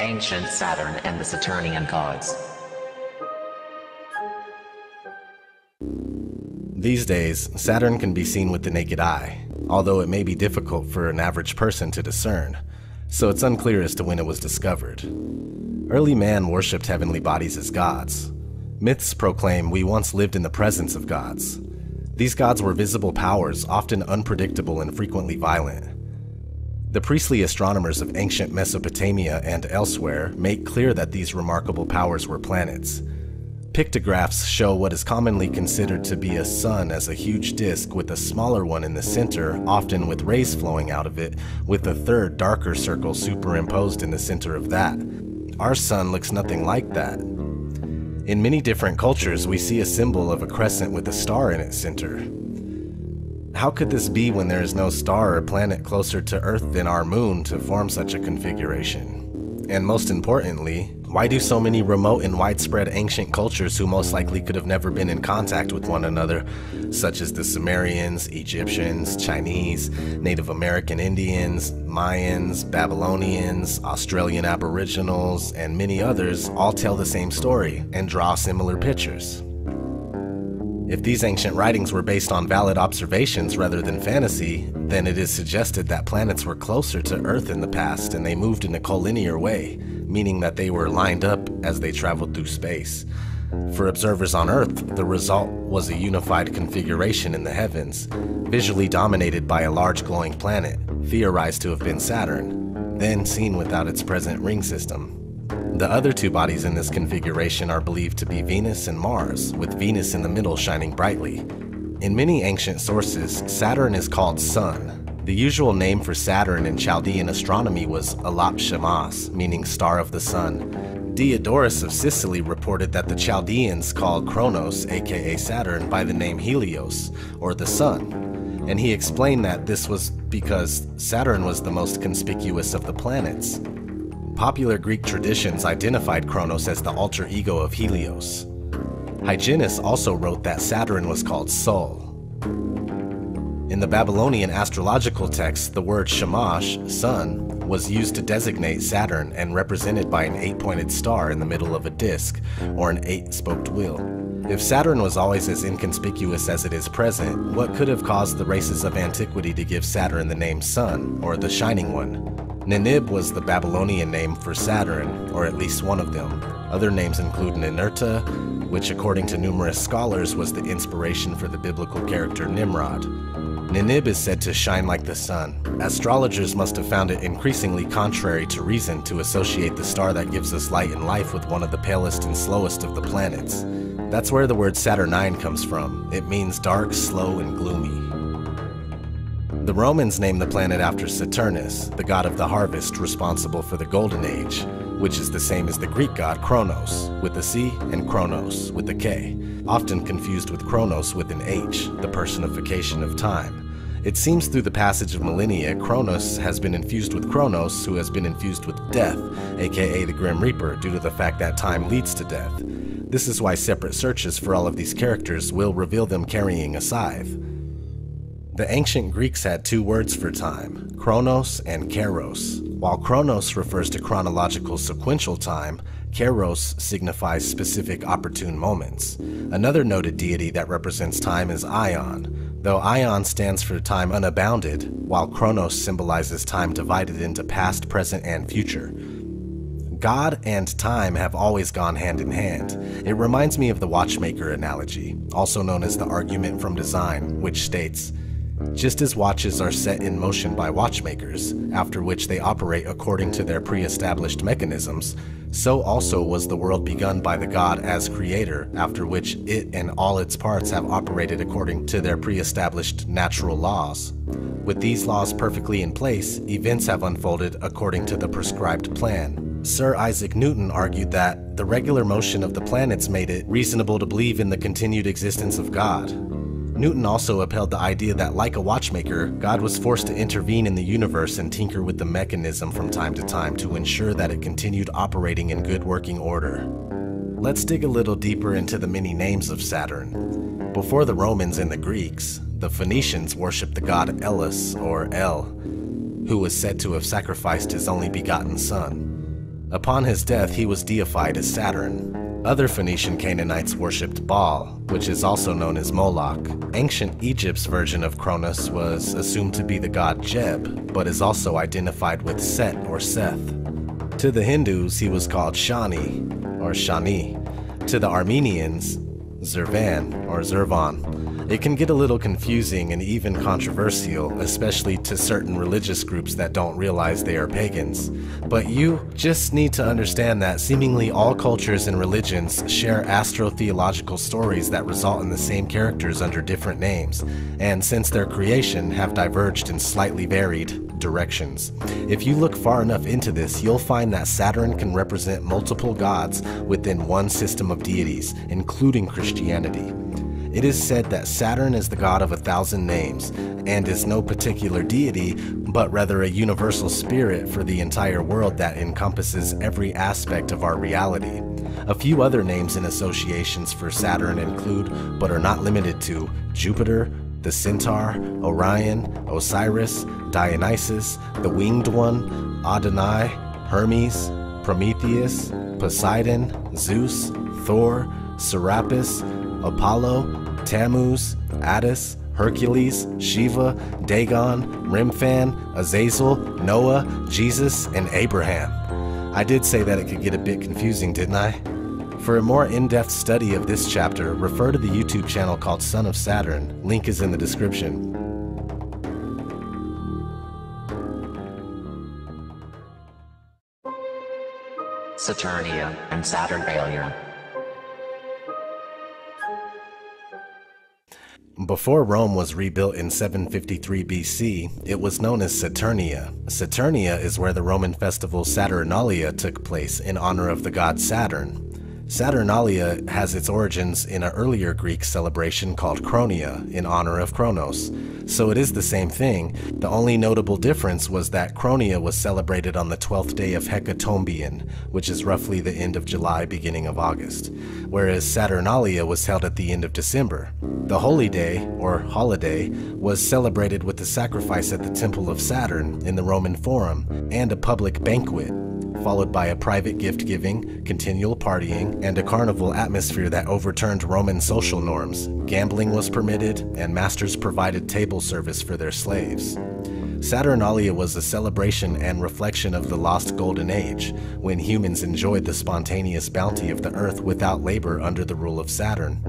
ancient Saturn and the Saturnian gods. These days, Saturn can be seen with the naked eye, although it may be difficult for an average person to discern, so it's unclear as to when it was discovered. Early man worshipped heavenly bodies as gods. Myths proclaim we once lived in the presence of gods. These gods were visible powers, often unpredictable and frequently violent. The priestly astronomers of ancient Mesopotamia and elsewhere make clear that these remarkable powers were planets. Pictographs show what is commonly considered to be a sun as a huge disk with a smaller one in the center, often with rays flowing out of it, with a third darker circle superimposed in the center of that. Our sun looks nothing like that. In many different cultures, we see a symbol of a crescent with a star in its center. How could this be when there is no star or planet closer to Earth than our moon to form such a configuration? And most importantly, why do so many remote and widespread ancient cultures who most likely could have never been in contact with one another, such as the Sumerians, Egyptians, Chinese, Native American Indians, Mayans, Babylonians, Australian Aboriginals, and many others all tell the same story and draw similar pictures? If these ancient writings were based on valid observations rather than fantasy, then it is suggested that planets were closer to Earth in the past and they moved in a collinear way, meaning that they were lined up as they traveled through space. For observers on Earth, the result was a unified configuration in the heavens, visually dominated by a large glowing planet, theorized to have been Saturn, then seen without its present ring system. The other two bodies in this configuration are believed to be Venus and Mars, with Venus in the middle shining brightly. In many ancient sources, Saturn is called Sun. The usual name for Saturn in Chaldean astronomy was Alap Shamash, meaning star of the sun. Diodorus of Sicily reported that the Chaldeans called Kronos, aka Saturn, by the name Helios, or the sun. And he explained that this was because Saturn was the most conspicuous of the planets. Popular Greek traditions identified Kronos as the alter ego of Helios. Hyginus also wrote that Saturn was called Sol. In the Babylonian astrological text, the word Shamash, sun, was used to designate Saturn and represented by an 8-pointed star in the middle of a disk, or an 8-spoked wheel. If Saturn was always as inconspicuous as it is present, what could have caused the races of antiquity to give Saturn the name Sun, or the Shining One? Ninib was the Babylonian name for Saturn, or at least one of them. Other names include Ninurta, which according to numerous scholars was the inspiration for the biblical character Nimrod. Ninib is said to shine like the sun. Astrologers must have found it increasingly contrary to reason to associate the star that gives us light and life with one of the palest and slowest of the planets. That's where the word Saturnine comes from. It means dark, slow, and gloomy. The Romans named the planet after Saturnus, the god of the harvest responsible for the Golden Age, which is the same as the Greek god Kronos, with a C, and Chronos, with a K, often confused with Chronos with an H, the personification of time. It seems through the passage of millennia, Kronos has been infused with Kronos, who has been infused with death, aka the Grim Reaper, due to the fact that time leads to death. This is why separate searches for all of these characters will reveal them carrying a scythe. The ancient Greeks had two words for time, chronos and kairos. While chronos refers to chronological sequential time, kairos signifies specific opportune moments. Another noted deity that represents time is Ion, though Ion stands for time unbounded, while chronos symbolizes time divided into past, present, and future. God and time have always gone hand in hand. It reminds me of the watchmaker analogy, also known as the argument from design, which states, just as watches are set in motion by watchmakers, after which they operate according to their pre-established mechanisms, so also was the world begun by the God as creator, after which it and all its parts have operated according to their pre-established natural laws. With these laws perfectly in place, events have unfolded according to the prescribed plan. Sir Isaac Newton argued that the regular motion of the planets made it reasonable to believe in the continued existence of God. Newton also upheld the idea that, like a watchmaker, God was forced to intervene in the universe and tinker with the mechanism from time to time to ensure that it continued operating in good working order. Let's dig a little deeper into the many names of Saturn. Before the Romans and the Greeks, the Phoenicians worshipped the god Elis, or El, who was said to have sacrificed his only begotten son. Upon his death, he was deified as Saturn. Other Phoenician Canaanites worshipped Baal, which is also known as Moloch. Ancient Egypt's version of Cronus was assumed to be the god Jeb, but is also identified with Set or Seth. To the Hindus, he was called Shani or Shani. To the Armenians, Zervan or Zervan. It can get a little confusing and even controversial, especially to certain religious groups that don't realize they are pagans. But you just need to understand that seemingly all cultures and religions share astrotheological stories that result in the same characters under different names, and since their creation have diverged in slightly varied directions. If you look far enough into this, you'll find that Saturn can represent multiple gods within one system of deities, including Christianity. It is said that Saturn is the god of 1,000 names, and is no particular deity, but rather a universal spirit for the entire world that encompasses every aspect of our reality. A few other names and associations for Saturn include, but are not limited to, Jupiter, the Centaur, Orion, Osiris, Dionysus, the Winged One, Adonai, Hermes, Prometheus, Poseidon, Zeus, Thor, Serapis, Apollo, Tammuz, Attis, Hercules, Shiva, Dagon, Remphan, Azazel, Noah, Jesus, and Abraham. I did say that it could get a bit confusing, didn't I? For a more in-depth study of this chapter, refer to the YouTube channel called Son of Saturn. Link is in the description. Saturnia and Saturnalia. Before Rome was rebuilt in 753 BC, it was known as Saturnia. Saturnia is where the Roman festival Saturnalia took place in honor of the god Saturn. Saturnalia has its origins in an earlier Greek celebration called Chronia, in honor of Kronos. So it is the same thing. The only notable difference was that Chronia was celebrated on the 12th day of Hecatombion, which is roughly the end of July, beginning of August, whereas Saturnalia was held at the end of December. The holy day, or holiday, was celebrated with a sacrifice at the Temple of Saturn in the Roman Forum, and a public banquet, followed by a private gift-giving, continual partying, and a carnival atmosphere that overturned Roman social norms. Gambling was permitted, and masters provided table service for their slaves. Saturnalia was a celebration and reflection of the lost golden age, when humans enjoyed the spontaneous bounty of the earth without labor under the rule of Saturn.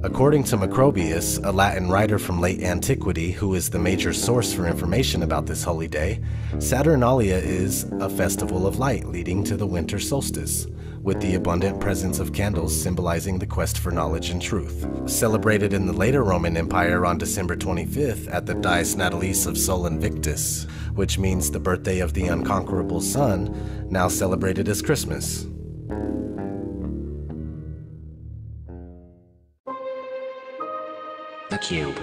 According to Macrobius, a Latin writer from late antiquity who is the major source for information about this holy day, Saturnalia is a festival of light leading to the winter solstice, with the abundant presence of candles symbolizing the quest for knowledge and truth. Celebrated in the later Roman Empire on December 25th at the Dies Natalis of Sol Invictus, which means the birthday of the unconquerable sun, now celebrated as Christmas. The cube.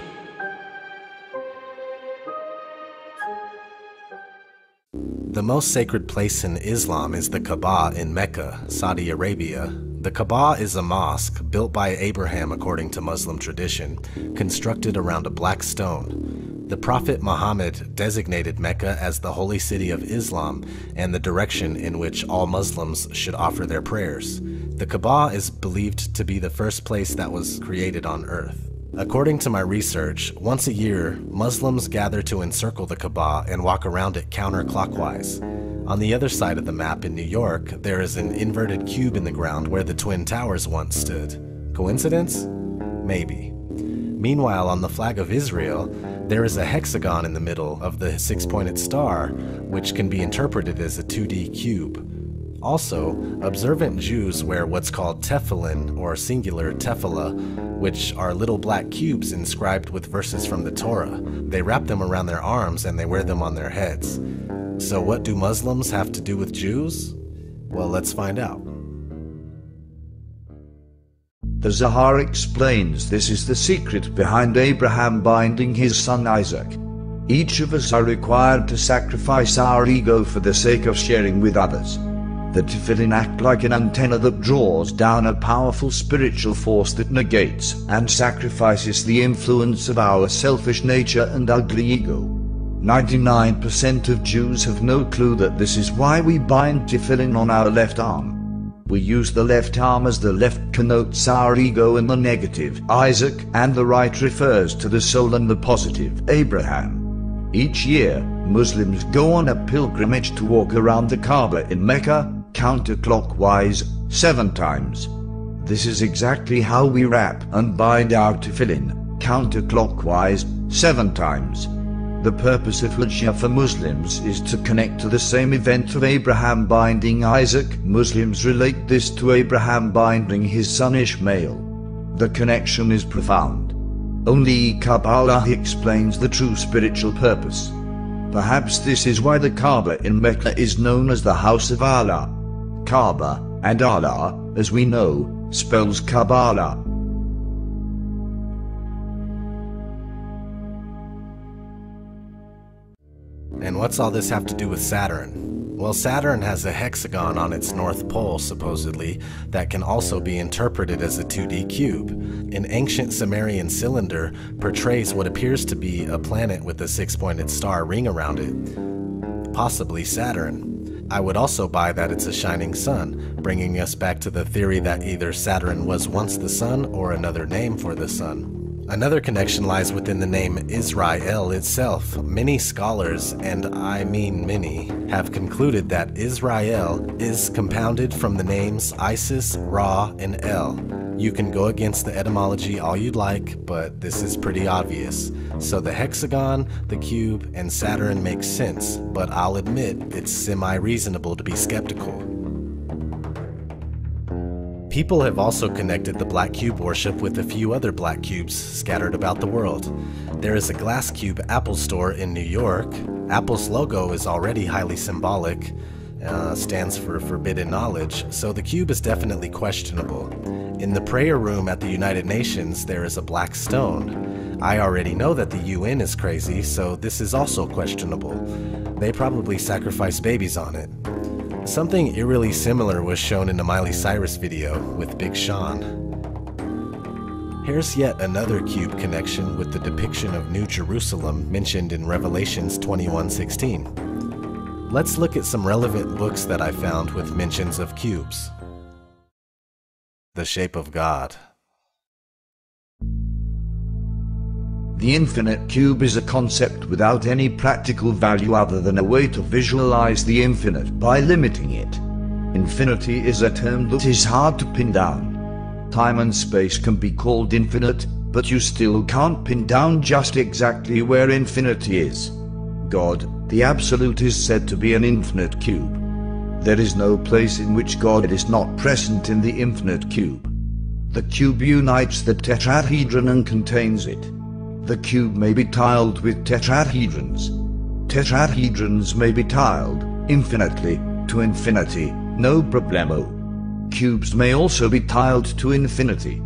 The most sacred place in Islam is the Kaaba in Mecca, Saudi Arabia. The Kaaba is a mosque built by Abraham according to Muslim tradition, constructed around a black stone. The Prophet Muhammad designated Mecca as the holy city of Islam and the direction in which all Muslims should offer their prayers. The Kaaba is believed to be the first place that was created on earth. According to my research, once a year, Muslims gather to encircle the Kaaba and walk around it counterclockwise. On the other side of the map in New York, there is an inverted cube in the ground where the Twin Towers once stood. Coincidence? Maybe. Meanwhile, on the flag of Israel, there is a hexagon in the middle of the six-pointed star, which can be interpreted as a 2D cube. Also, observant Jews wear what's called tefillin, or singular tefillah, which are little black cubes inscribed with verses from the Torah. They wrap them around their arms and they wear them on their heads. So what do Muslims have to do with Jews? Well, let's find out. The Zohar explains this is the secret behind Abraham binding his son Isaac. Each of us are required to sacrifice our ego for the sake of sharing with others. The tefillin act like an antenna that draws down a powerful spiritual force that negates and sacrifices the influence of our selfish nature and ugly ego. 99% of Jews have no clue that this is why we bind tefillin on our left arm. We use the left arm as the left connotes our ego and the negative, Isaac, and the right refers to the soul and the positive, Abraham. Each year, Muslims go on a pilgrimage to walk around the Kaaba in Mecca, counterclockwise, 7 times. This is exactly how we wrap and bind our tefillin, counterclockwise, 7 times. The purpose of Hajj for Muslims is to connect to the same event of Abraham binding Isaac. Muslims relate this to Abraham binding his son Ishmael. The connection is profound. Only Kabbalah explains the true spiritual purpose. Perhaps this is why the Kaaba in Mecca is known as the House of Allah. Kaaba, and Allah, as we know, spells Kabbalah. And what's all this have to do with Saturn? Well, Saturn has a hexagon on its north pole, supposedly, that can also be interpreted as a 2D cube. An ancient Sumerian cylinder portrays what appears to be a planet with a 6-pointed star ring around it. Possibly Saturn. I would also buy that it's a shining sun, bringing us back to the theory that either Saturn was once the sun or another name for the sun. Another connection lies within the name Israel itself. Many scholars, and I mean many, have concluded that Israel is compounded from the names Isis, Ra, and El. You can go against the etymology all you'd like, but this is pretty obvious. So the hexagon, the cube, and Saturn make sense, but I'll admit it's semi-reasonable to be skeptical. People have also connected the black cube worship with a few other black cubes scattered about the world. There is a glass cube Apple store in New York. Apple's logo is already highly symbolic, stands for forbidden knowledge, so the cube is definitely questionable. In the prayer room at the United Nations, there is a black stone. I already know that the UN is crazy, so this is also questionable. They probably sacrifice babies on it. Something eerily similar was shown in the Miley Cyrus video with Big Sean. Here's yet another cube connection with the depiction of New Jerusalem mentioned in Revelations 21:16. Let's look at some relevant books that I found with mentions of cubes. The Shape of God. The infinite cube is a concept without any practical value other than a way to visualize the infinite by limiting it. Infinity is a term that is hard to pin down. Time and space can be called infinite, but you still can't pin down just exactly where infinity is. God, the Absolute, is said to be an infinite cube. There is no place in which God is not present in the infinite cube. The cube unites the tetrahedron and contains it. The cube may be tiled with tetrahedrons. Tetrahedrons may be tiled, infinitely, to infinity, no problemo. Cubes may also be tiled to infinity.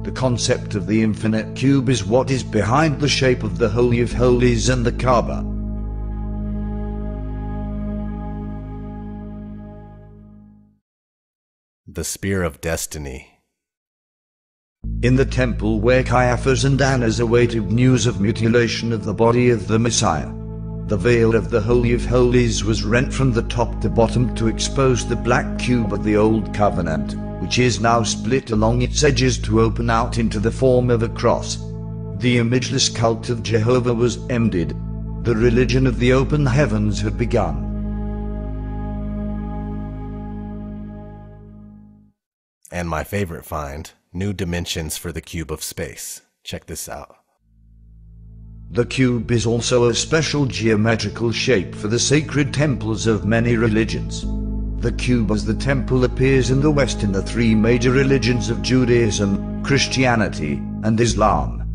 The concept of the infinite cube is what is behind the shape of the Holy of Holies and the Kaaba. The Spear of Destiny. In the temple where Caiaphas and Annas awaited news of mutilation of the body of the Messiah, the veil of the Holy of Holies was rent from the top to bottom to expose the black cube of the Old Covenant, which is now split along its edges to open out into the form of a cross. The imageless cult of Jehovah was ended. The religion of the open heavens had begun. And my favorite find, new dimensions for the cube of space. Check this out. The cube is also a special geometrical shape for the sacred temples of many religions. The cube as the temple appears in the West in the 3 major religions of Judaism, Christianity, and Islam.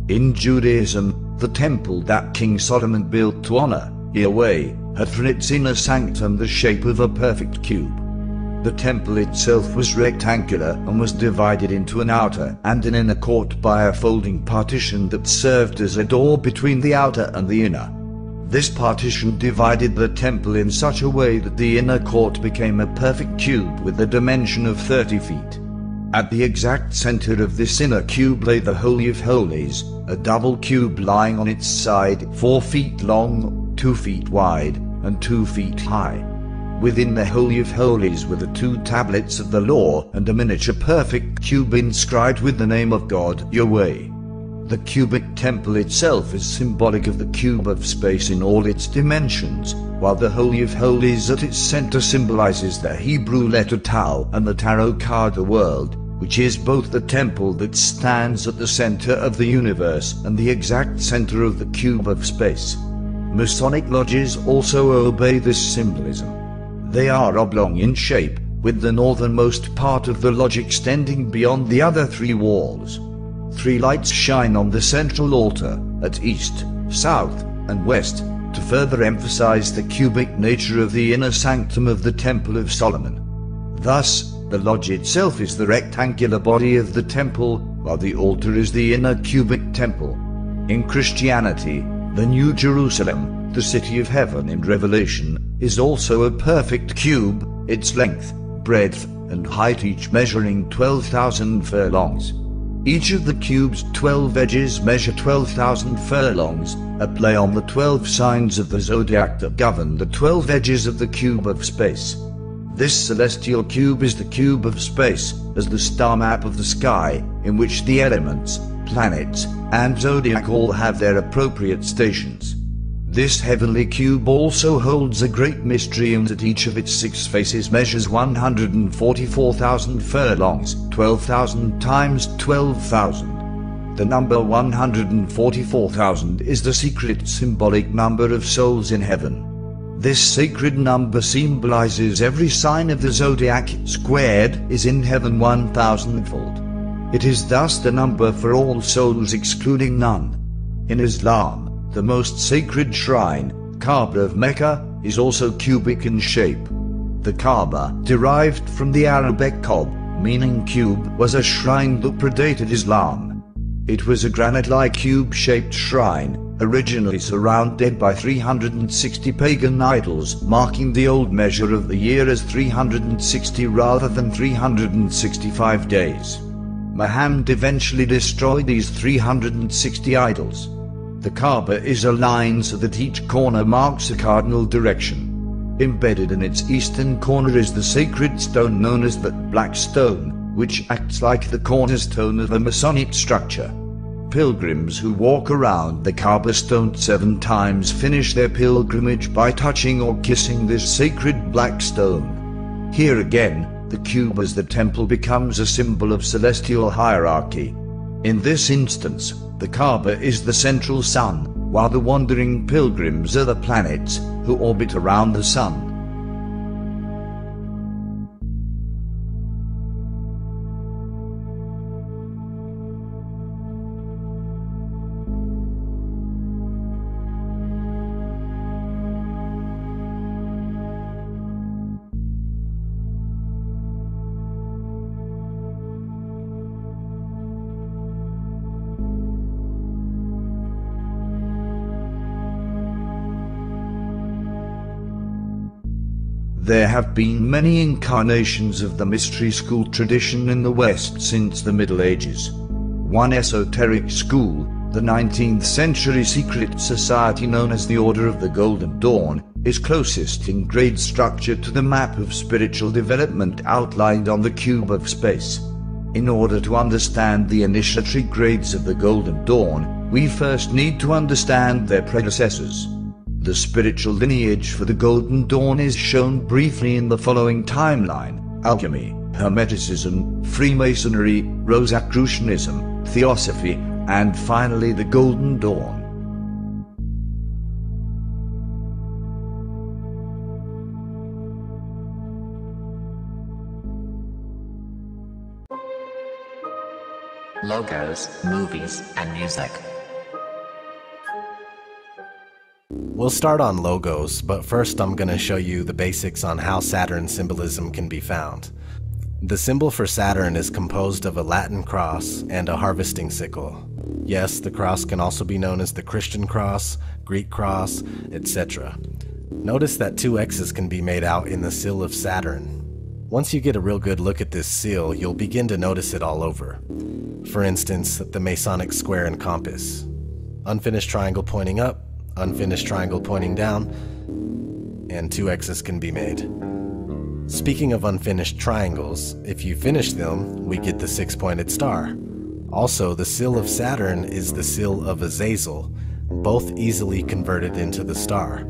In Judaism, the temple that King Solomon built to honor Yahweh had for its inner sanctum the shape of a perfect cube. The temple itself was rectangular and was divided into an outer and an inner court by a folding partition that served as a door between the outer and the inner. This partition divided the temple in such a way that the inner court became a perfect cube with a dimension of 30 feet. At the exact center of this inner cube lay the Holy of Holies, a double cube lying on its side 4 feet long, 2 feet wide and 2 feet high. Within the Holy of Holies were the 2 tablets of the law and a miniature perfect cube inscribed with the name of God, Yahweh. The cubic temple itself is symbolic of the cube of space in all its dimensions, while the Holy of Holies at its center symbolizes the Hebrew letter Tau and the tarot card the world, which is both the temple that stands at the center of the universe and the exact center of the cube of space. Masonic lodges also obey this symbolism. They are oblong in shape, with the northernmost part of the lodge extending beyond the other 3 walls. 3 lights shine on the central altar, at east, south, and west, to further emphasize the cubic nature of the inner sanctum of the Temple of Solomon. Thus, the lodge itself is the rectangular body of the temple, while the altar is the inner cubic temple. In Christianity, the New Jerusalem, the city of heaven in Revelation, is also a perfect cube, its length, breadth, and height each measuring 12,000 furlongs. Each of the cube's 12 edges measure 12,000 furlongs, a play on the 12 signs of the zodiac that govern the 12 edges of the cube of space. This celestial cube is the cube of space, as the star map of the sky, in which the elements, planets, and zodiac all have their appropriate stations. This heavenly cube also holds a great mystery in that each of its 6 faces measures 144,000 furlongs, 12,000 times 12,000. The number 144,000 is the secret symbolic number of souls in heaven. This sacred number symbolizes every sign of the zodiac squared is in heaven 1,000-fold. It is thus the number for all souls excluding none. In Islam, the most sacred shrine, Kaaba of Mecca, is also cubic in shape. The Kaaba, derived from the Arabic Kaab, meaning cube, was a shrine that predated Islam. It was a granite-like cube-shaped shrine, originally surrounded by 360 pagan idols, marking the old measure of the year as 360 rather than 365 days. Muhammad eventually destroyed these 360 idols. The Kaaba is aligned so that each corner marks a cardinal direction. Embedded in its eastern corner is the sacred stone known as the Black Stone, which acts like the cornerstone of a Masonic structure. Pilgrims who walk around the Kaaba stone 7 times finish their pilgrimage by touching or kissing this sacred black stone. Here again, the cube as the temple becomes a symbol of celestial hierarchy. In this instance, the Kaaba is the central sun, while the wandering pilgrims are the planets, who orbit around the sun. There have been many incarnations of the mystery school tradition in the West since the Middle Ages. One esoteric school, the 19th century secret society known as the Order of the Golden Dawn, is closest in grade structure to the map of spiritual development outlined on the cube of space. In order to understand the initiatory grades of the Golden Dawn, we first need to understand their predecessors. The spiritual lineage for the Golden Dawn is shown briefly in the following timeline: alchemy, Hermeticism, Freemasonry, Rosicrucianism, Theosophy, and finally the Golden Dawn. Logos, movies, and music. We'll start on logos, but first I'm going to show you the basics on how Saturn symbolism can be found. The symbol for Saturn is composed of a Latin cross and a harvesting sickle. Yes, the cross can also be known as the Christian cross, Greek cross, etc. Notice that 2 X's can be made out in the seal of Saturn. Once you get a real good look at this seal, you'll begin to notice it all over. For instance, the Masonic square and compass. Unfinished triangle pointing up, unfinished triangle pointing down, and 2 X's can be made. Speaking of unfinished triangles, if you finish them, we get the 6-pointed star. Also, the seal of Saturn is the seal of Azazel, both easily converted into the star.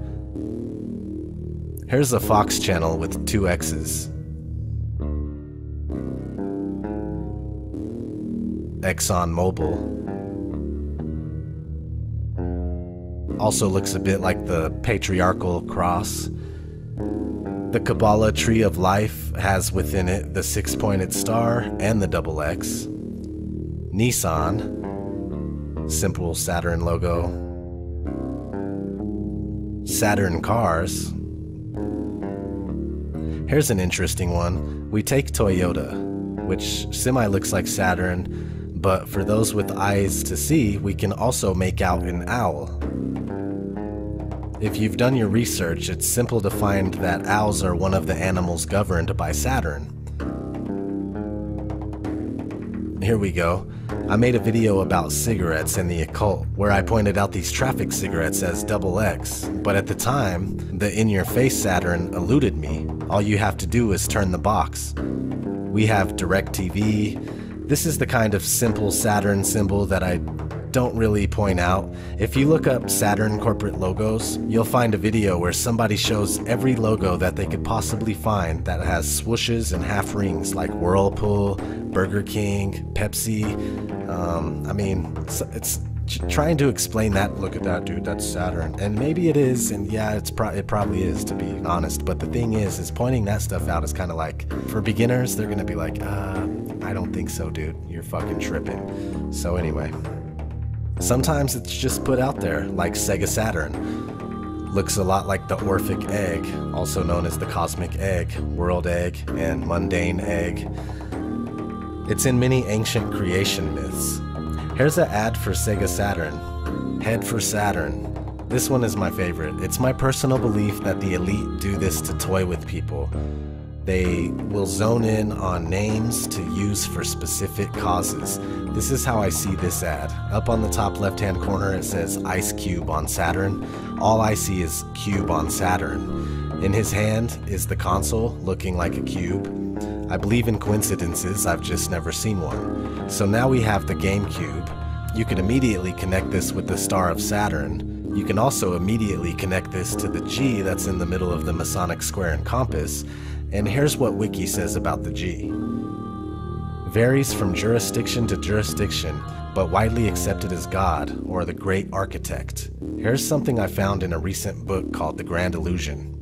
Here's a Fox channel with 2 X's. ExxonMobil. Also looks a bit like the patriarchal cross. The Kabbalah Tree of Life has within it the 6-pointed star and the double X. Nissan, simple Saturn logo. Saturn cars. Here's an interesting one. We take Toyota, which semi looks like Saturn, but for those with eyes to see, we can also make out an owl. If you've done your research, it's simple to find that owls are one of the animals governed by Saturn. Here we go. I made a video about cigarettes and the occult, where I pointed out these traffic cigarettes as double X, but at the time, the in-your-face Saturn eluded me. All you have to do is turn the box. We have DirecTV. This is the kind of simple Saturn symbol that I don't really point out. If you look up Saturn corporate logos, you'll find a video where somebody shows every logo that they could possibly find that has swooshes and half rings, like Whirlpool, Burger King, Pepsi. I mean, it's trying to explain that. Look at that, dude, that's Saturn. And maybe it is, and yeah, it probably is, to be honest. But the thing is pointing that stuff out is kind of like, for beginners, they're gonna be like, I don't think so, dude. You're fucking tripping. So anyway. Sometimes it's just put out there, like Sega Saturn. Looks a lot like the Orphic egg, also known as the cosmic egg, world egg, and mundane egg. It's in many ancient creation myths. Here's an ad for Sega Saturn. Head for Saturn. This one is my favorite. It's my personal belief that the elite do this to toy with people. They will zone in on names to use for specific causes. This is how I see this ad. Up on the top left-hand corner it says Ice Cube on Saturn. All I see is Cube on Saturn. In his hand is the console, looking like a cube. I believe in coincidences, I've just never seen one. So now we have the GameCube. You can immediately connect this with the star of Saturn. You can also immediately connect this to the G that's in the middle of the Masonic square and compass. And here's what Wiki says about the G. Varies from jurisdiction to jurisdiction, but widely accepted as God, or the Great Architect. Here's something I found in a recent book called The Grand Illusion.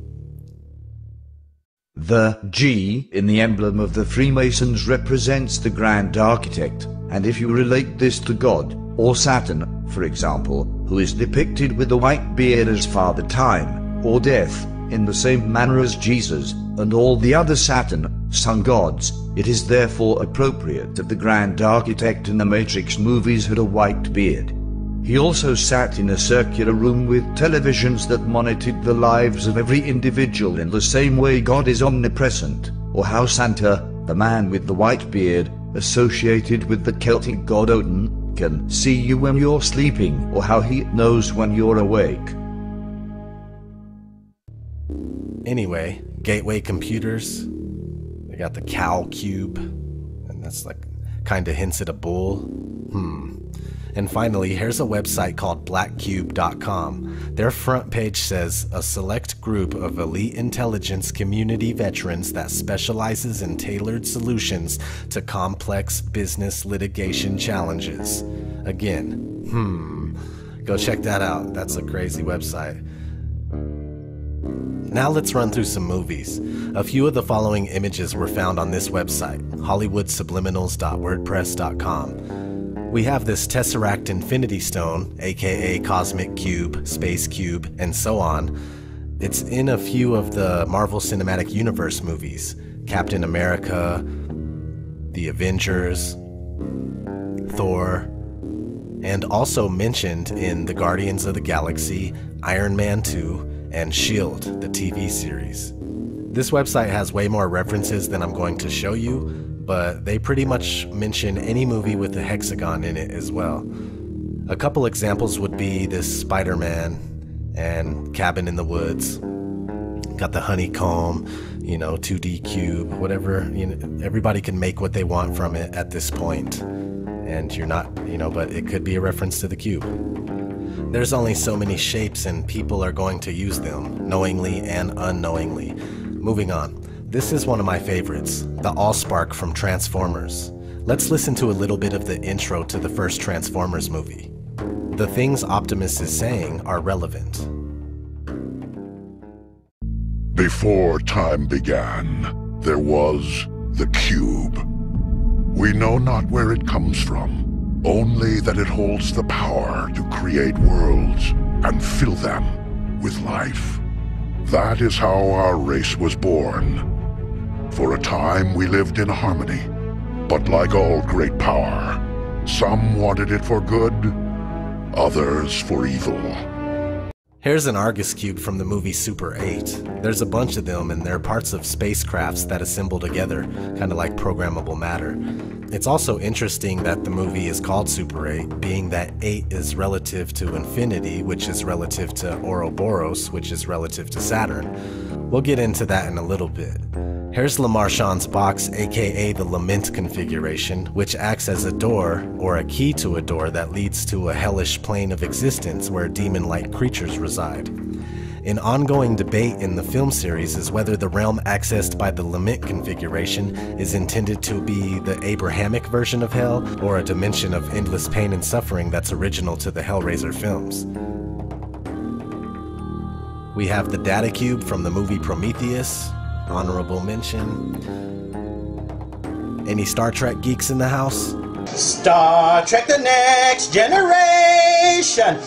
The G in the emblem of the Freemasons represents the Grand Architect, and if you relate this to God, or Saturn, for example, who is depicted with the white beard as Father Time, or Death, in the same manner as Jesus, and all the other Saturn, sun gods, it is therefore appropriate that the Grand Architect in the Matrix movies had a white beard. He also sat in a circular room with televisions that monitored the lives of every individual in the same way God is omnipresent, or how Santa, the man with the white beard, associated with the Celtic god Odin, can see you when you're sleeping, or how he knows when you're awake. Anyway, Gateway Computers, they got the cow cube, and that's like kinda hints at a bull. And finally, here's a website called blackcube.com. Their front page says, a select group of elite intelligence community veterans that specializes in tailored solutions to complex business litigation challenges. Again, go check that out. That's a crazy website. Now let's run through some movies. A few of the following images were found on this website, hollywoodsubliminals.wordpress.com. We have this Tesseract Infinity Stone, aka Cosmic Cube, Space Cube, and so on. It's in a few of the Marvel Cinematic Universe movies, Captain America, The Avengers, Thor, and also mentioned in the Guardians of the Galaxy, Iron Man 2, and S.H.I.E.L.D., the TV series. This website has way more references than I'm going to show you, but they pretty much mention any movie with a hexagon in it as well. A couple examples would be this Spider-Man, and Cabin in the Woods. Got the honeycomb, 2D cube, whatever. Everybody can make what they want from it at this point. And you're not, but it could be a reference to the cube. There's only so many shapes and people are going to use them, knowingly and unknowingly. Moving on. This is one of my favorites, the Allspark from Transformers. Let's listen to a little bit of the intro to the first Transformers movie. The things Optimus is saying are relevant. Before time began, there was the cube. We know not where it comes from, only that it holds the power to create worlds and fill them with life. That is how our race was born. For a time we lived in harmony, but like all great power, some wanted it for good, others for evil. Here's an Argus cube from the movie Super 8. There's a bunch of them and they're parts of spacecrafts that assemble together, kind of like programmable matter. It's also interesting that the movie is called Super 8, being that 8 is relative to infinity, which is relative to Ouroboros, which is relative to Saturn. We'll get into that in a little bit. Here's Le Marchand's box, aka the Lament configuration, which acts as a door, or a key to a door that leads to a hellish plane of existence where demon-like creatures reside. An ongoing debate in the film series is whether the realm accessed by the Lament configuration is intended to be the Abrahamic version of hell, or a dimension of endless pain and suffering that's original to the Hellraiser films. We have the Data Cube from the movie Prometheus. Honorable mention. Any Star Trek geeks in the house? Star Trek The Next Generation!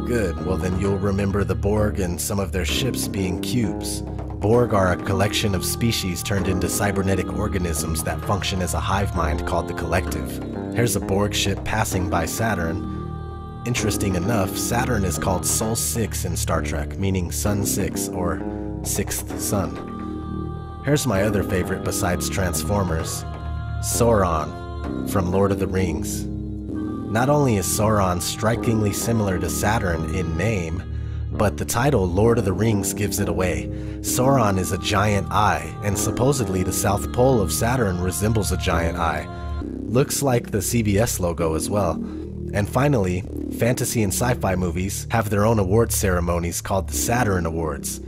Good, well then you'll remember the Borg and some of their ships being cubes. Borg are a collection of species turned into cybernetic organisms that function as a hive mind called the Collective. Here's a Borg ship passing by Saturn. Interesting enough, Saturn is called Sol 6 in Star Trek, meaning Sun 6, or sixth sun. Here's my other favorite besides Transformers, Sauron from Lord of the Rings. Not only is Sauron strikingly similar to Saturn in name, but the title Lord of the Rings gives it away. Sauron is a giant eye, and supposedly the South Pole of Saturn resembles a giant eye. Looks like the CBS logo as well. And finally, fantasy and sci-fi movies have their own awards ceremonies called the Saturn Awards.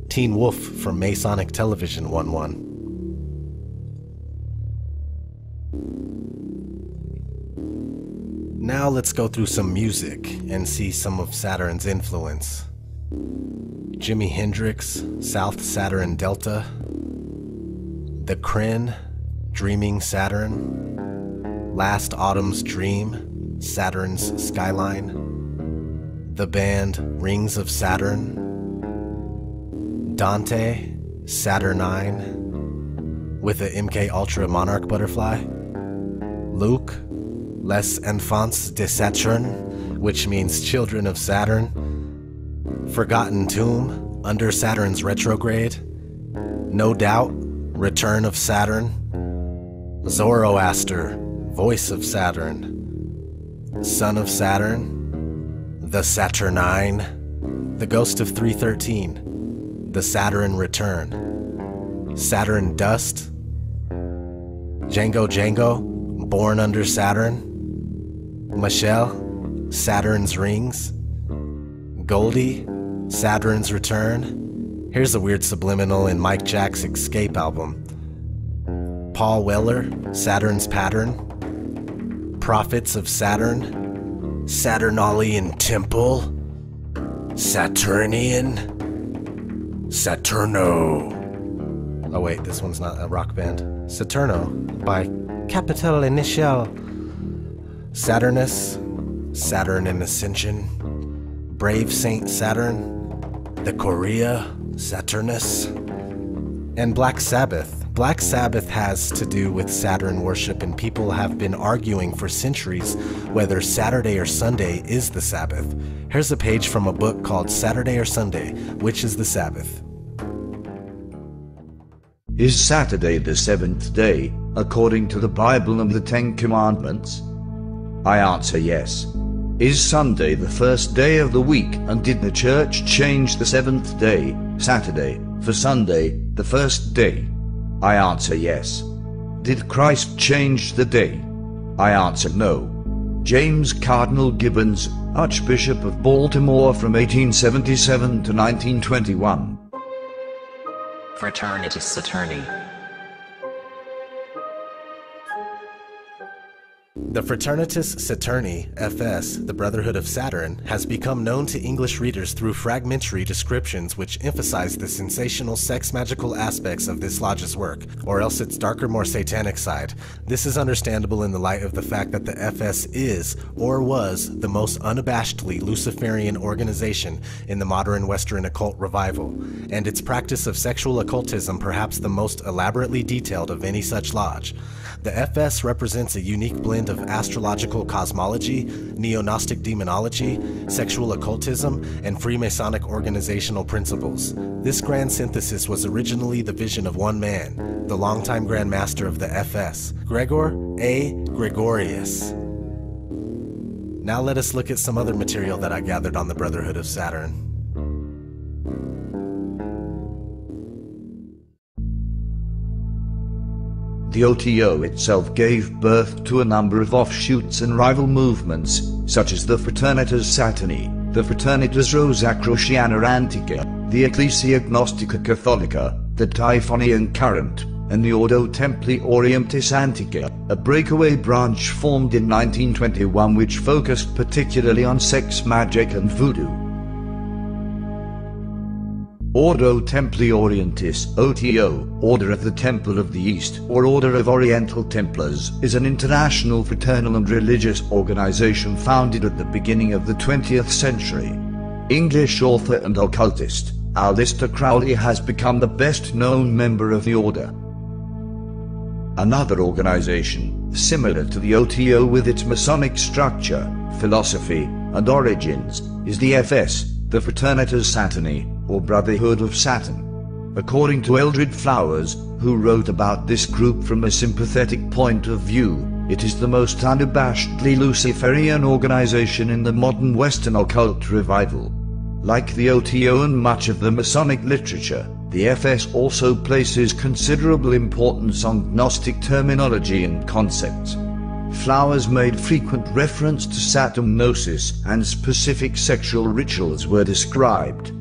Teen Wolf from Masonic Television won one. Now let's go through some music and see some of Saturn's influence. Jimi Hendrix, South Saturn Delta. The Kren, Dreaming Saturn. Last Autumn's Dream, Saturn's Skyline. The band Rings of Saturn. Dante, Saturnine, with a MK Ultra Monarch butterfly. Luke, Les Enfants de Saturne, which means Children of Saturn. Forgotten Tomb, Under Saturn's Retrograde. No Doubt, Return of Saturn. Zoroaster, Voice of Saturn. Son of Saturn, The Saturnine. The Ghost of 313. The Saturn Return, Saturn Dust, Django Django, Born Under Saturn, Michelle, Saturn's Rings, Goldie, Saturn's Return. Here's a weird subliminal in Mike Jack's Escape album. Paul Weller, Saturn's Pattern, Prophets of Saturn, Saturnalian Temple, Saturnian, Saturno. Oh wait, this one's not a rock band. Saturno by Capital Initial. Saturnus, Saturn in Ascension. Brave Saint Saturn. The Korea, Saturnus. And Black Sabbath. Black Sabbath has to do with Saturn worship, and people have been arguing for centuries whether Saturday or Sunday is the Sabbath. Here's a page from a book called Saturday or Sunday, Which is the Sabbath? Is Saturday the seventh day, according to the Bible and the Ten Commandments? I answer yes. Is Sunday the first day of the week, and did the church change the seventh day, Saturday, for Sunday, the first day? I answer yes. Did Christ change the day? I answer no. James Cardinal Gibbons, Archbishop of Baltimore from 1877 to 1921. Fraternitas Saturni. The Fraternitas Saturni, FS, the Brotherhood of Saturn, has become known to English readers through fragmentary descriptions which emphasize the sensational sex-magical aspects of this lodge's work, or else its darker, more satanic side. This is understandable in the light of the fact that the FS is, or was, the most unabashedly Luciferian organization in the modern Western occult revival, and its practice of sexual occultism perhaps the most elaborately detailed of any such lodge. The FS represents a unique blend of astrological cosmology, neo-Gnostic demonology, sexual occultism, and Freemasonic organizational principles. This grand synthesis was originally the vision of one man, the longtime Grand Master of the FS, Gregor A. Gregorius. Now let us look at some other material that I gathered on the Brotherhood of Saturn. The OTO itself gave birth to a number of offshoots and rival movements, such as the Fraternitas Saturni, the Fraternitas Rosicruciana Antica, the Ecclesia Gnostica Catholica, the Typhonian Current, and the Ordo Templi Orientis Antica, a breakaway branch formed in 1921 which focused particularly on sex magic and voodoo. Ordo Templi Orientis, OTO, Order of the Temple of the East, or Order of Oriental Templars, is an international fraternal and religious organization founded at the beginning of the 20th century. English author and occultist, Aleister Crowley has become the best-known member of the order. Another organization, similar to the OTO with its Masonic structure, philosophy, and origins, is the FS, the Fraternitas Saturni, or Brotherhood of Saturn. According to Eldred Flowers, who wrote about this group from a sympathetic point of view, it is the most unabashedly Luciferian organization in the modern Western occult revival. Like the OTO and much of the Masonic literature, the FS also places considerable importance on Gnostic terminology and concepts. Flowers made frequent reference to Saturn gnosis, and specific sexual rituals were described.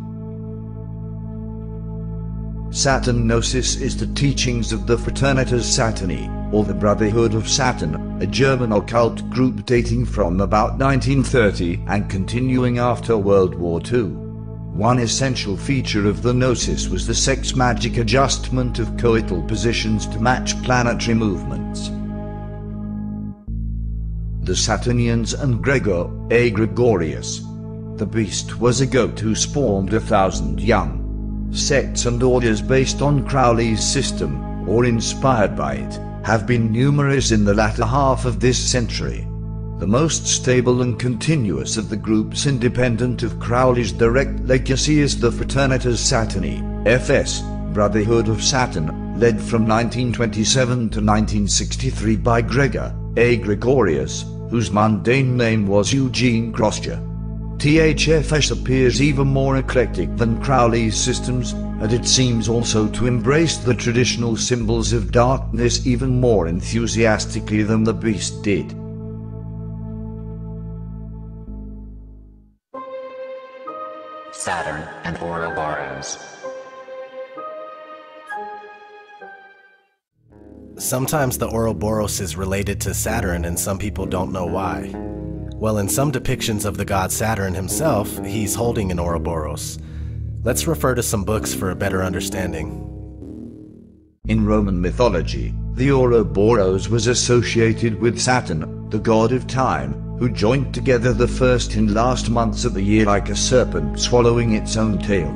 Saturn gnosis is the teachings of the Fraternitas Saturni, or the Brotherhood of Saturn, a German occult group dating from about 1930 and continuing after World War II. One essential feature of the gnosis was the sex magic adjustment of coital positions to match planetary movements. The Saturnians and Gregor A. Gregorius. The beast was a goat who spawned 1,000 young. Sects and orders based on Crowley's system, or inspired by it, have been numerous in the latter half of this century. The most stable and continuous of the groups independent of Crowley's direct legacy is the Fraternitas Saturni, FS, Brotherhood of Saturn, led from 1927 to 1963 by Gregor A. Gregorius, whose mundane name was Eugene Croscher. THFS appears even more eclectic than Crowley's systems, and it seems also to embrace the traditional symbols of darkness even more enthusiastically than the beast did. Saturn and Ouroboros. Sometimes the Ouroboros is related to Saturn and some people don't know why. Well, in some depictions of the god Saturn himself, he's holding an Ouroboros. Let's refer to some books for a better understanding. In Roman mythology, the Ouroboros was associated with Saturn, the god of time, who joined together the first and last months of the year like a serpent swallowing its own tail.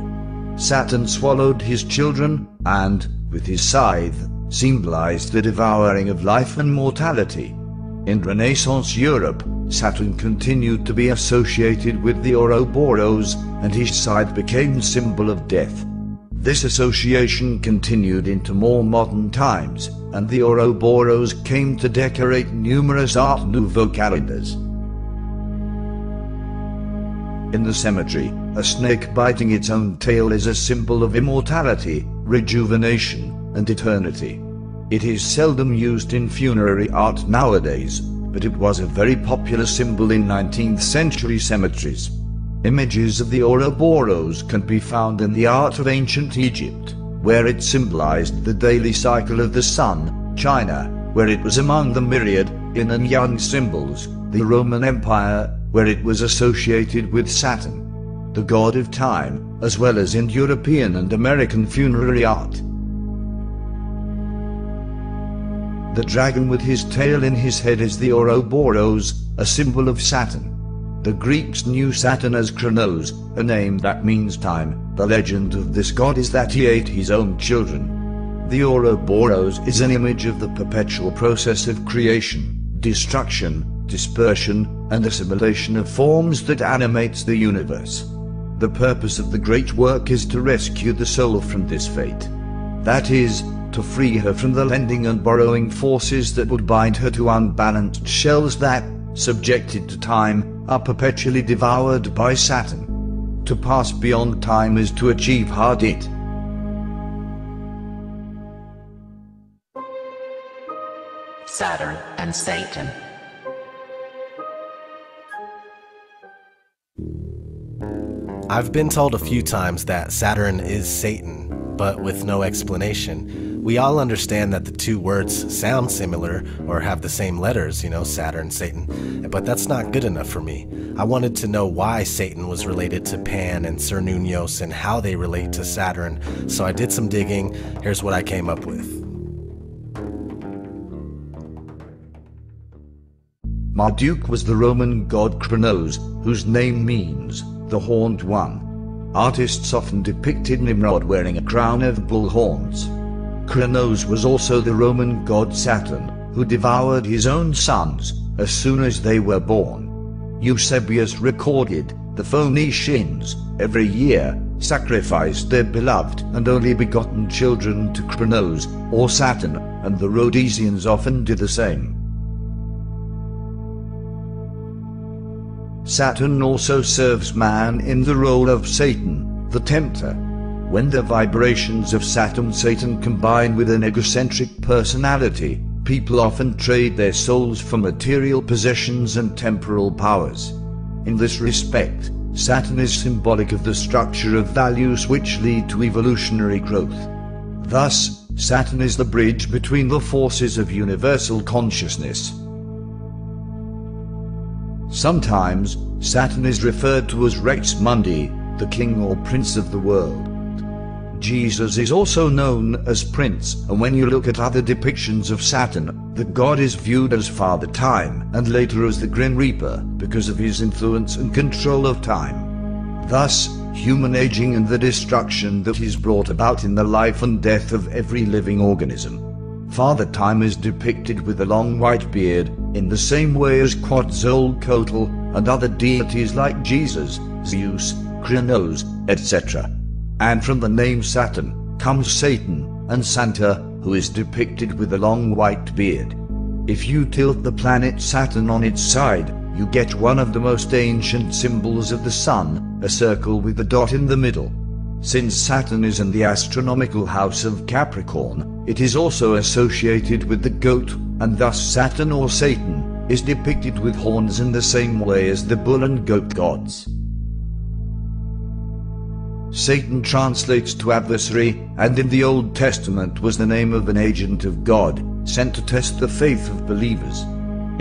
Saturn swallowed his children, and, with his scythe, symbolized the devouring of life and mortality. In Renaissance Europe, Saturn continued to be associated with the Ouroboros, and his scythe became the symbol of death. This association continued into more modern times, and the Ouroboros came to decorate numerous Art Nouveau calendars. In the cemetery, a snake biting its own tail is a symbol of immortality, rejuvenation, and eternity. It is seldom used in funerary art nowadays, but it was a very popular symbol in 19th century cemeteries. Images of the Ouroboros can be found in the art of ancient Egypt, where it symbolized the daily cycle of the sun, China, where it was among the myriad yin and yang symbols, the Roman Empire, where it was associated with Saturn, the god of time, as well as in European and American funerary art. The dragon with his tail in his head is the Ouroboros, a symbol of Saturn. The Greeks knew Saturn as Kronos, a name that means time. The legend of this god is that he ate his own children. The Ouroboros is an image of the perpetual process of creation, destruction, dispersion, and assimilation of forms that animates the universe. The purpose of the great work is to rescue the soul from this fate. That is, to free her from the lending and borrowing forces that would bind her to unbalanced shells that, subjected to time, are perpetually devoured by Saturn. To pass beyond time is to achieve Hadit. Saturn and Satan. I've been told a few times that Saturn is Satan, but with no explanation. We all understand that the two words sound similar or have the same letters, Saturn, Satan, but that's not good enough for me. I wanted to know why Satan was related to Pan and Cernunnos and how they relate to Saturn, so I did some digging. Here's what I came up with. Marduk was the Roman god Kronos, whose name means the Horned One. Artists often depicted Nimrod wearing a crown of bull horns. Kronos was also the Roman god Saturn, who devoured his own sons as soon as they were born. Eusebius recorded, the Phoenicians, every year, sacrificed their beloved and only begotten children to Kronos, or Saturn, and the Rhodesians often did the same. Saturn also serves man in the role of Satan, the tempter. When the vibrations of Satan combine with an egocentric personality, people often trade their souls for material possessions and temporal powers. In this respect, Saturn is symbolic of the structure of values which lead to evolutionary growth. Thus, Saturn is the bridge between the forces of universal consciousness. Sometimes, Saturn is referred to as Rex Mundi, the king or prince of the world. Jesus is also known as Prince, and when you look at other depictions of Saturn, the god is viewed as Father Time, and later as the Grim Reaper, because of his influence and control of time. Thus, human aging and the destruction that is brought about in the life and death of every living organism. Father Time is depicted with a long white beard, in the same way as Quetzalcoatl and other deities like Jesus, Zeus, Kronos, etc. And from the name Saturn comes Satan and Santa, who is depicted with a long white beard. If you tilt the planet Saturn on its side, you get one of the most ancient symbols of the sun, a circle with a dot in the middle. Since Saturn is in the astronomical house of Capricorn, it is also associated with the goat, and thus Saturn or Satan is depicted with horns in the same way as the bull and goat gods. Satan translates to adversary, and in the Old Testament was the name of an agent of God, sent to test the faith of believers.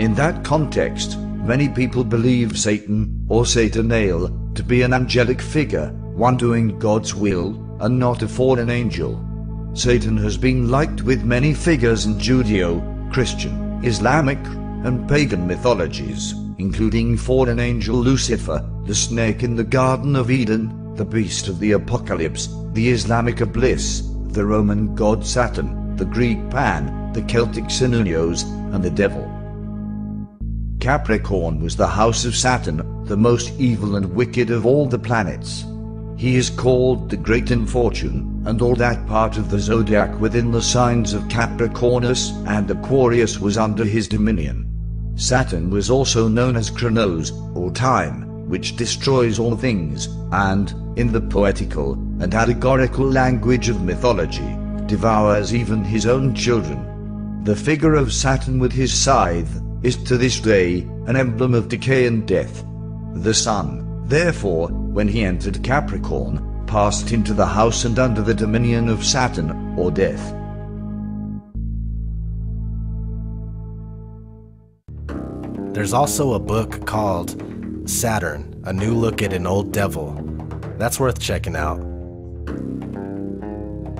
In that context, many people believe Satan, or Satanael, to be an angelic figure, one doing God's will, and not a fallen angel. Satan has been linked with many figures in Judeo, Christian, Islamic, and pagan mythologies, including fallen angel Lucifer, the snake in the Garden of Eden, the beast of the Apocalypse, the Islamic Iblis, the Roman god Saturn, the Greek Pan, the Celtic Cernunnos, and the devil. Capricorn was the house of Saturn, the most evil and wicked of all the planets. He is called the Great Infortune, and all that part of the zodiac within the signs of Capricornus and Aquarius was under his dominion. Saturn was also known as Kronos, or Time, which destroys all things, and, in the poetical and allegorical language of mythology, devours even his own children. The figure of Saturn with his scythe is to this day an emblem of decay and death. The Sun, therefore, when he entered Capricorn, passed into the house and under the dominion of Saturn, or death. There's also a book called Saturn, A New Look at an Old Devil. That's worth checking out.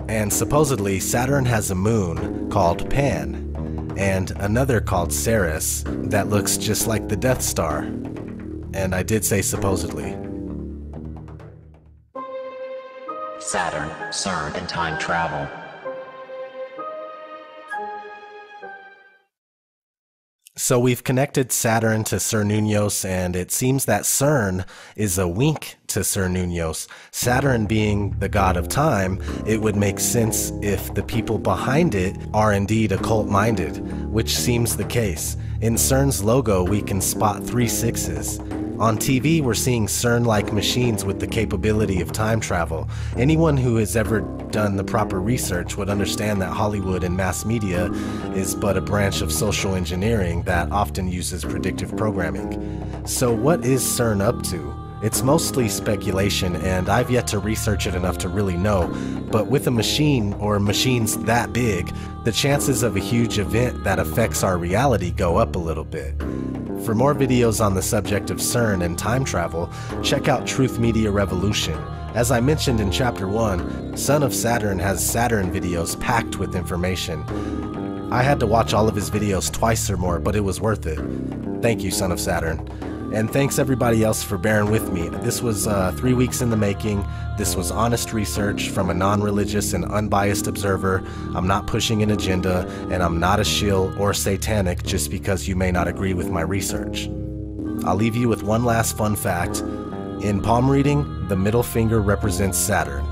And supposedly, Saturn has a moon called Pan, and another called Ceres that looks just like the Death Star. And I did say supposedly. Saturn, CERN, and time travel. So we've connected Saturn to Cernunnos, and it seems that CERN is a wink to Cernunnos. Saturn being the god of time, it would make sense if the people behind it are indeed occult-minded, which seems the case. In CERN's logo, we can spot 3 6s. On TV, we're seeing CERN-like machines with the capability of time travel. Anyone who has ever done the proper research would understand that Hollywood and mass media is but a branch of social engineering that often uses predictive programming. So what is CERN up to? It's mostly speculation, and I've yet to research it enough to really know, but with a machine or machines that big, the chances of a huge event that affects our reality go up a little bit. For more videos on the subject of CERN and time travel, check out Truth Media Revolution. As I mentioned in Chapter 1, Son of Saturn has Saturn videos packed with information. I had to watch all of his videos twice or more, but it was worth it. Thank you, Son of Saturn. And thanks everybody else for bearing with me. This was 3 weeks in the making. This was honest research from a non-religious and unbiased observer. I'm not pushing an agenda, and I'm not a shill or satanic just because you may not agree with my research. I'll leave you with one last fun fact. In palm reading, the middle finger represents Saturn.